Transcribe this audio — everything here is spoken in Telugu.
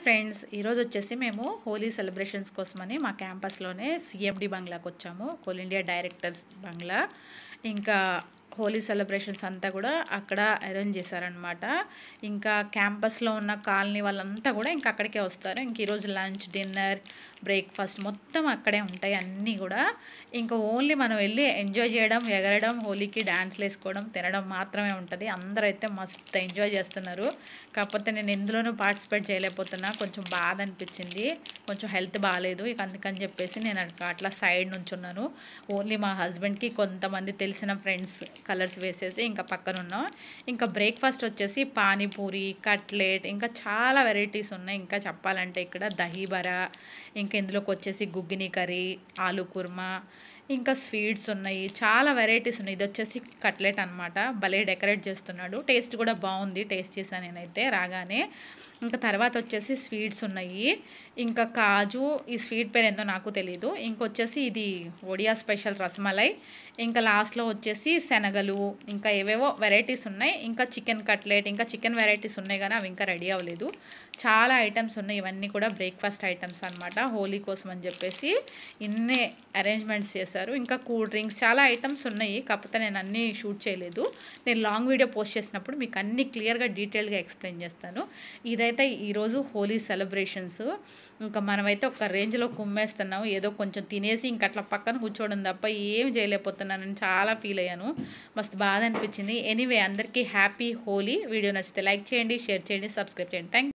ఫ్రెండ్స్, ఈరోజు వచ్చేసి మేము హోలీ సెలబ్రేషన్స్ కోసమని మా క్యాంపస్లోనే సిఎండి బంగ్లాకి వచ్చాము. కోల్ ఇండియా డైరెక్టర్స్ బంగ్లా. ఇంకా హోలీ సెలబ్రేషన్స్ అంతా కూడా అక్కడ అరేంజ్ చేశారనమాట. ఇంకా క్యాంపస్లో ఉన్న కాలనీ వాళ్ళంతా కూడా ఇంకా అక్కడికే వస్తారు. ఇంక ఈరోజు లంచ్, డిన్నర్, బ్రేక్ఫాస్ట్ మొత్తం అక్కడే ఉంటాయి అన్నీ కూడా. ఇంకా ఓన్లీ మనం వెళ్ళి ఎంజాయ్ చేయడం, ఎగరడం, హోలీకి డ్యాన్స్లు వేసుకోవడం, తినడం మాత్రమే ఉంటుంది. అందరూ అయితే మస్తు ఎంజాయ్ చేస్తున్నారు. కాకపోతే నేను ఎందులోనూ పార్టిసిపేట్ చేయలేకపోతున్నా. కొంచెం బాధ అనిపించింది. కొంచెం హెల్త్ బాగాలేదు. ఇక అందుకని చెప్పేసి నేను అట్లా సైడ్ నుంచి ఉన్నాను. ఓన్లీ మా హస్బెండ్కి కొంతమంది తెలిసిన ఫ్రెండ్స్ కలర్స్ వేసేసి ఇంకా పక్కన ఉన్నాం. ఇంకా బ్రేక్ఫాస్ట్ వచ్చేసి పానీపూరి, కట్లెట్, ఇంకా చాలా వెరైటీస్ ఉన్నాయి. ఇంకా చెప్పాలంటే ఇక్కడ దహీబరా, ఇంకా ఇందులోకి వచ్చేసి గుగ్గిని కర్రీ, ఆలు కుర్మా, ఇంకా స్వీట్స్ ఉన్నాయి. చాలా వెరైటీస్ ఉన్నాయి. ఇది వచ్చేసి కట్లెట్ అనమాట. భలే డెకరేట్ చేస్తున్నాడు. టేస్ట్ కూడా బాగుంది. టేస్ట్ చేశాను నేనైతే రాగానే. ఇంకా తర్వాత వచ్చేసి స్వీట్స్ ఉన్నాయి. ఇంకా కాజు, ఈ స్వీట్ పేరు ఏందో నాకు తెలీదు. ఇంకొచ్చేసి ఇది ఒడియా స్పెషల్ రసమలై. ఇంకా లాస్ట్లో వచ్చేసి శనగలు, ఇంకా ఏవేవో వెరైటీస్ ఉన్నాయి. ఇంకా చికెన్ కట్లెట్, ఇంకా చికెన్ వెరైటీస్ ఉన్నాయి కానీ అవి ఇంకా రెడీ అవ్వలేదు. చాలా ఐటమ్స్ ఉన్నాయి. ఇవన్నీ కూడా బ్రేక్ఫాస్ట్ ఐటమ్స్ అనమాట. హోలీ కోసం అని చెప్పేసి ఇన్నే అరేంజ్మెంట్స్ చేశారు. ఇంకా కూల్ డ్రింక్స్, చాలా ఐటమ్స్ ఉన్నాయి. కాకపోతే నేను అన్నీ షూట్ చేయలేదు. నేను లాంగ్ వీడియో పోస్ట్ చేసినప్పుడు మీకు అన్నీ క్లియర్గా డీటెయిల్గా ఎక్స్ప్లెయిన్ చేస్తాను. ఇదైతే ఈరోజు హోలీ సెలబ్రేషన్స్. ఇంకా మనమైతే ఒక రేంజ్లో కుమ్మేస్తున్నాము. ఏదో కొంచెం తినేసి ఇంక అట్లా పక్కన కూర్చోవడం తప్ప ఏం చేయలేకపోతున్నానని చాలా ఫీల్ అయ్యాను. మస్తు బాధ అనిపించింది. ఎనీవే, అందరికీ హ్యాపీ హోలీ. వీడియో నచ్చితే లైక్ చేయండి, షేర్ చేయండి, సబ్స్క్రైబ్ చేయండి. థ్యాంక్